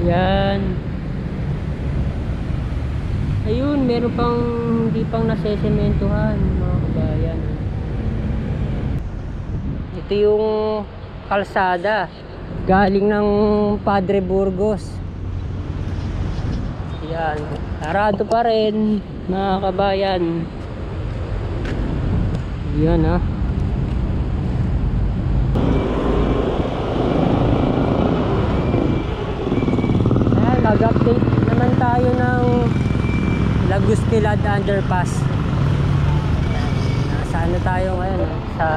Yan. Ayun, meron pang hindi pang nasesementuhan mga kabayan. Ito yung kalsada galing ng Padre Burgos. Yan, sarado pa rin mga kabayan. Yan ha. Ayan, mag-update naman tayo ng Lagusnilad Underpass. Nasa ano tayo ngayon? Sa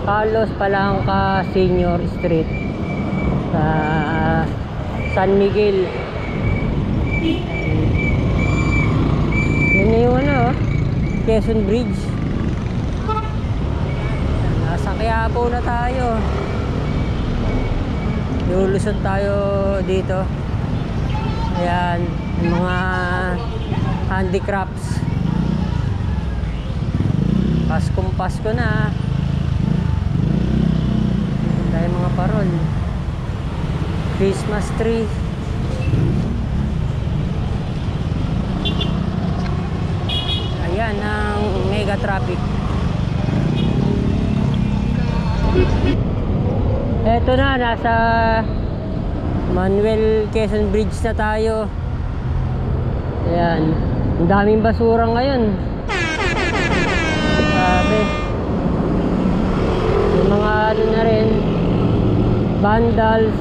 Carlos Palanca Senior Street sa San Miguel. Yan na yung ano, Quezon Bridge. Nasa Quiapo na tayo. Lulusot tayo dito. Ayan, yung mga handicrafts. Pasko na. Tayo mga parol. Christmas tree. Ayan ang mega traffic. Eto na, nasa Manuel Quezon Bridge na tayo. Ayan, ang daming basura ngayon. Grabe. Yung mga ano na rin, vandals.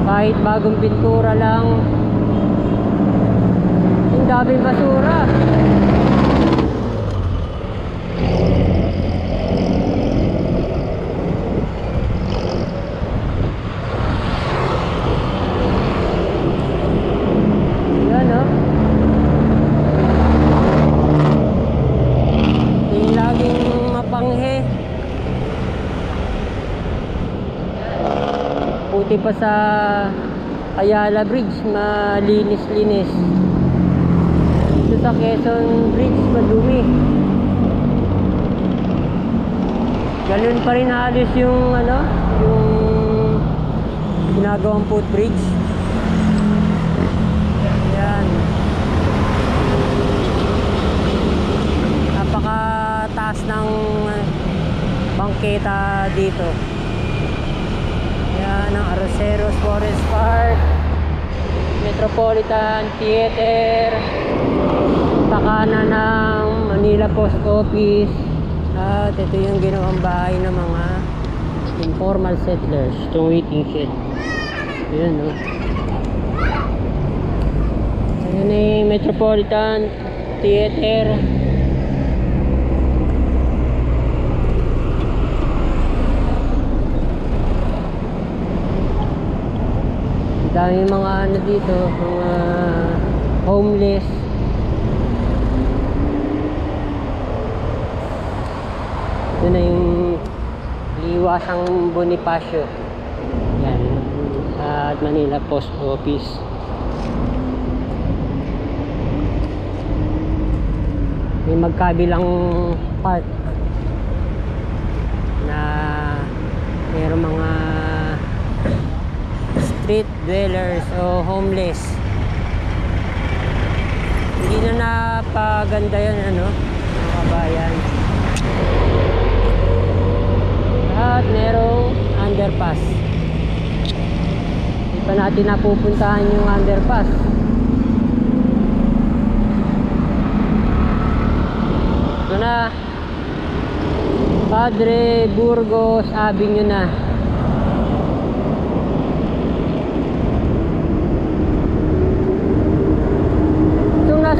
Kahit bagong pintura lang, ang daming basura. Buti pa sa Ayala Bridge, malinis-linis. Dito sa Quezon Bridge, madumi. Ganun pa rin halos yung ano, yung ginagawang footbridge. Yan. Napakataas ng bangketa dito. Yan ang Arroceros Forest Park, Metropolitan Theater, pakana ng Manila Post Office. At ito yung ginawang bahay ng mga informal settlers, itong waiting shed. Ayan o. Ayan yung Metropolitan Theater. Dami mga ano dito, mga homeless. Ito na yung Liwasang Bonifacio. Yan, at Manila Post Office. May magkabilang park na mayroong mga street dwellers o homeless. Hindi na napaganda yan, ano, mga kabayan. At merong underpass. Hindi pa natin napupuntahan yung underpass. Ito na, Padre Burgos Avenue na.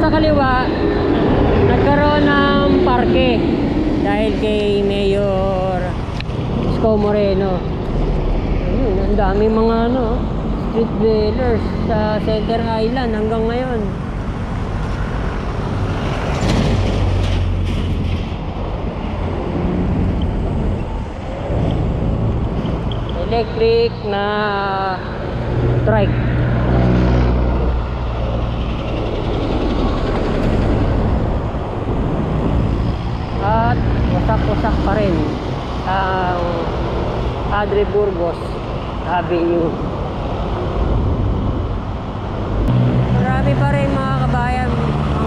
Sa kaliwa, nagkaroon ng parke dahil kay Mayor Isko Moreno. Ayun, ang daming mga ano, street dwellers sa Center Island hanggang ngayon. Electric na trike. At wasak-wasak pa rin ang Padre Burgos Avenue. pa rin mga kabayan,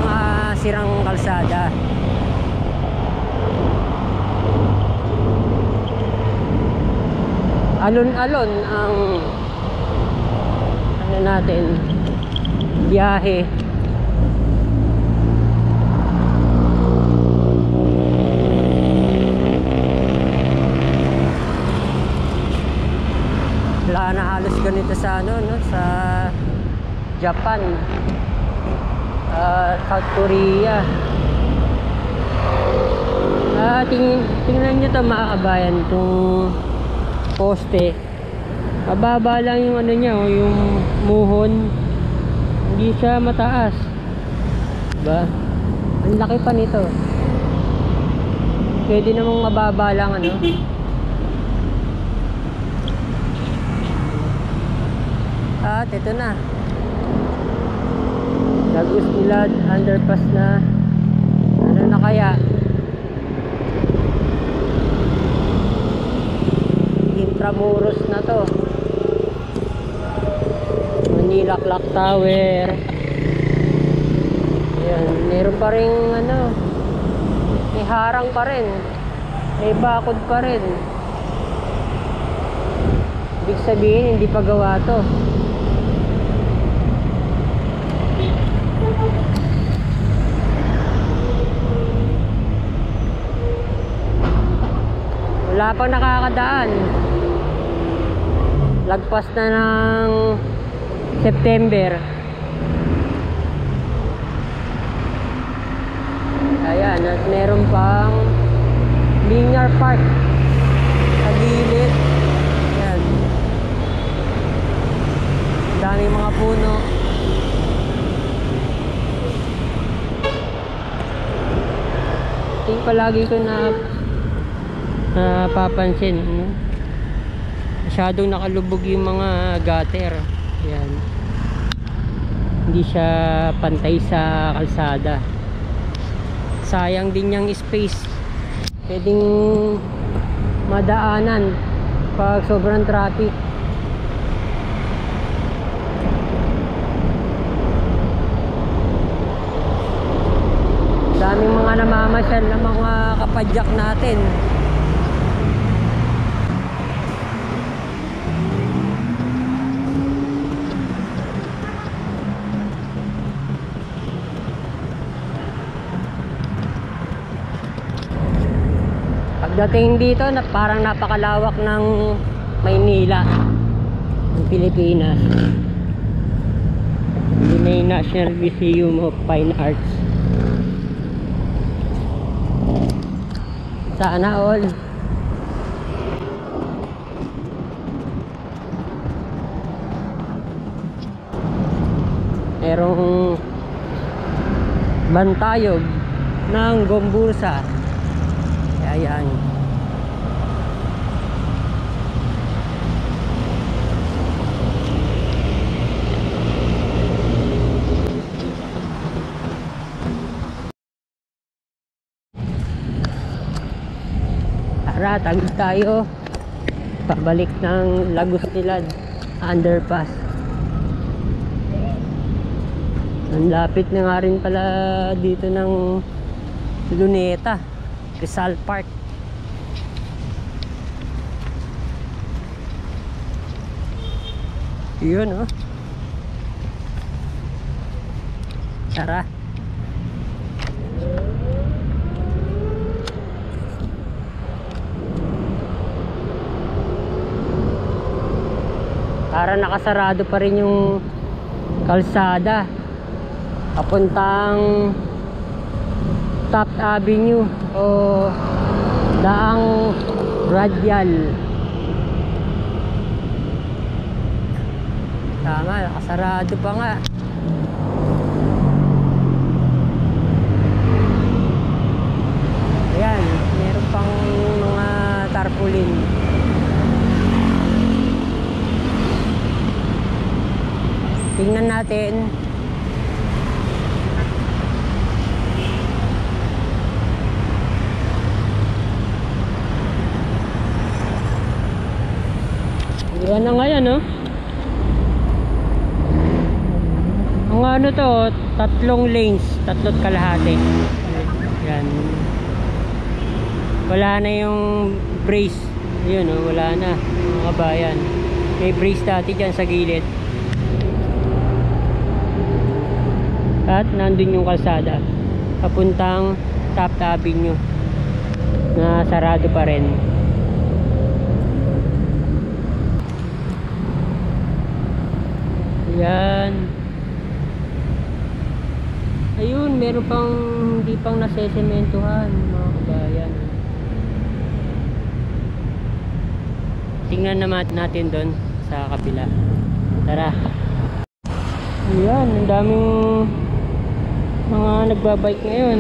mga sirang kalsada. Alon-alon ang ano natin, biyahe. Wala na halos ganito sa ano, no, sa Japan, South Korea. Tingnan nyo ito mga kabayan, itong poste. Mababa lang yung ano niya, oh, yung muhon. Hindi siya mataas. Diba? Ang laki pa nito. Pwede namang mababa lang ano. At ito na. Lagos Ilad underpass na. Ano na kaya? Intramuros na to. Manila Clock Tower. Ayan, meron pa rin ano, may harang pa rin, may bakod pa rin. Ibig sabihin hindi pa gawa to. Wala pang nakakadaan. Lagpas na ng September. Ayan, at meron pang linear park sa gilid. Ayan. Daming mga puno. Ito palagi ko na papansin, ano? Masyadong nakalubog yung mga gutter. Ayan. Hindi siya pantay sa kalsada. Sayang din yung space. Pwedeng madaanan pag sobrang traffic. Daming mga namamasyal na mga kapadyak natin. Pagdating dito, parang napakalawak ng Maynila, ng Pilipinas. May National Museum of Fine Arts. Sana all. Merong bantayog ng Gombursa. Ayan. Tara, tagis tayo. Pabalik ng Lagos Ilad underpass. Ang lapit na nga rin pala dito ng Luneta, Rizal Park. Yun, oh. Tara. Para nakasarado pa rin yung kalsada papuntang Top Avenue o Daang Radial. Tama, nakasarado pa nga. Ayan, meron pang mga tarpaulin. Tingnan natin. Yan na ngayon, no? Ang ano to, 3 lanes, 3.5. Yan. Wala na yung brace. Yun oh, wala na mga kabayan. May brace dati dyan sa gilid. At nandun yung kalsada papuntang Taft Avenue na sarado pa rin. Yan. Ayun, meron pang hindi pang nasesementuhan mga kabayan. Tingnan naman natin doon sa kabila. Tara. Ayan, ang daming mga nagbabike ngayon.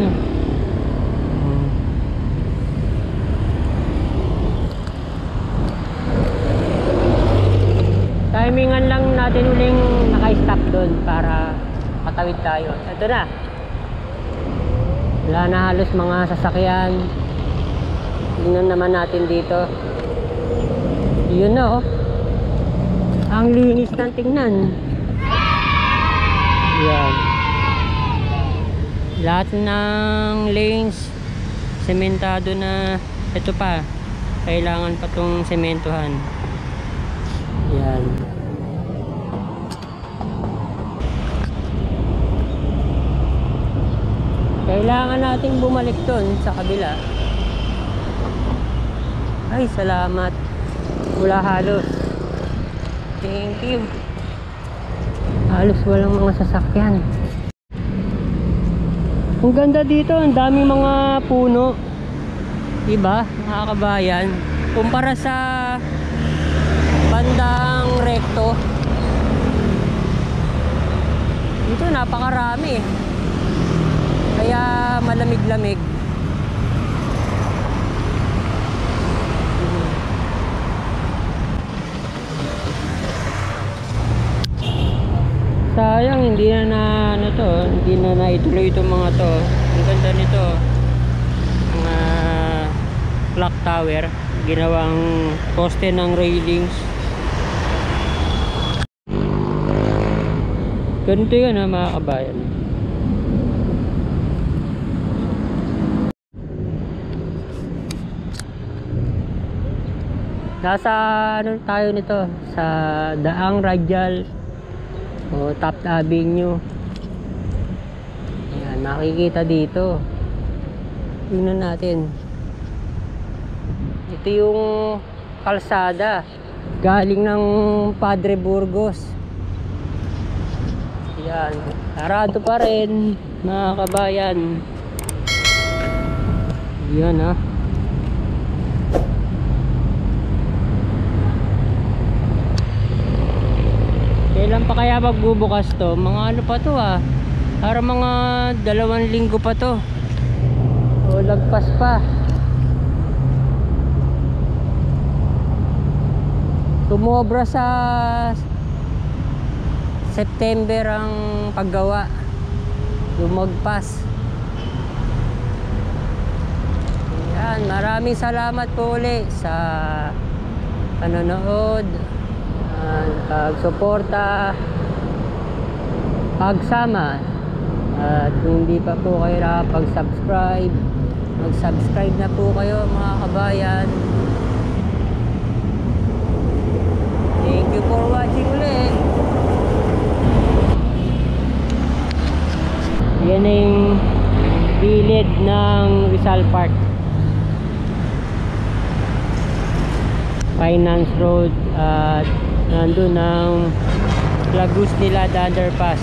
Timingan lang natin uling naka-stop doon para matawid tayo. Ito na. Wala na halos mga sasakyan. Tingnan naman natin dito. Yun na oh. Ang linis ng tingnan. Yan. Lahat ng lanes sementado na. Ito pa. Kailangan pa tong sementuhan. Yan. Kailangan nating bumalik doon sa kabila. Ay, salamat. Wala halos. Thank you. Halos walang mga sasakyan. Ang ganda dito, ang daming mga puno. Diba, mga kabayan? Kumpara sa bandang rekto, dito napakarami. Kaya malamig-lamig. Sayang hindi na ano to, hindi na naituloy itong mga to. Ang ganda nito, mga clock tower, ginawang poste ng railings. Ganito yun ha, mga kabayan. Nasa ano tayo nito, sa Daang Radial o Taft Avenue. Ayan, makikita dito. Tingnan natin. Ito yung kalsada galing ng Padre Burgos. Ayan, sarado pa rin mga kabayan. Ayan ha. Kailan pa kaya magbubukas to? Mga ano pa to ah? Para mga 2 linggo pa to. O lagpas pa. Tumobra sa September ang paggawa. Lumagpas. Ayan, maraming salamat po ulit sa panonood, pagsuporta, pagsama. At kung hindi pa po kayo nakapag-subscribe, mag-subscribe na po kayo mga kabayan. Thank you for watching ulit. Yan na yung gilid ng Rizal Park, Finance Road, at nandun ang Lagos Nilad Underpass.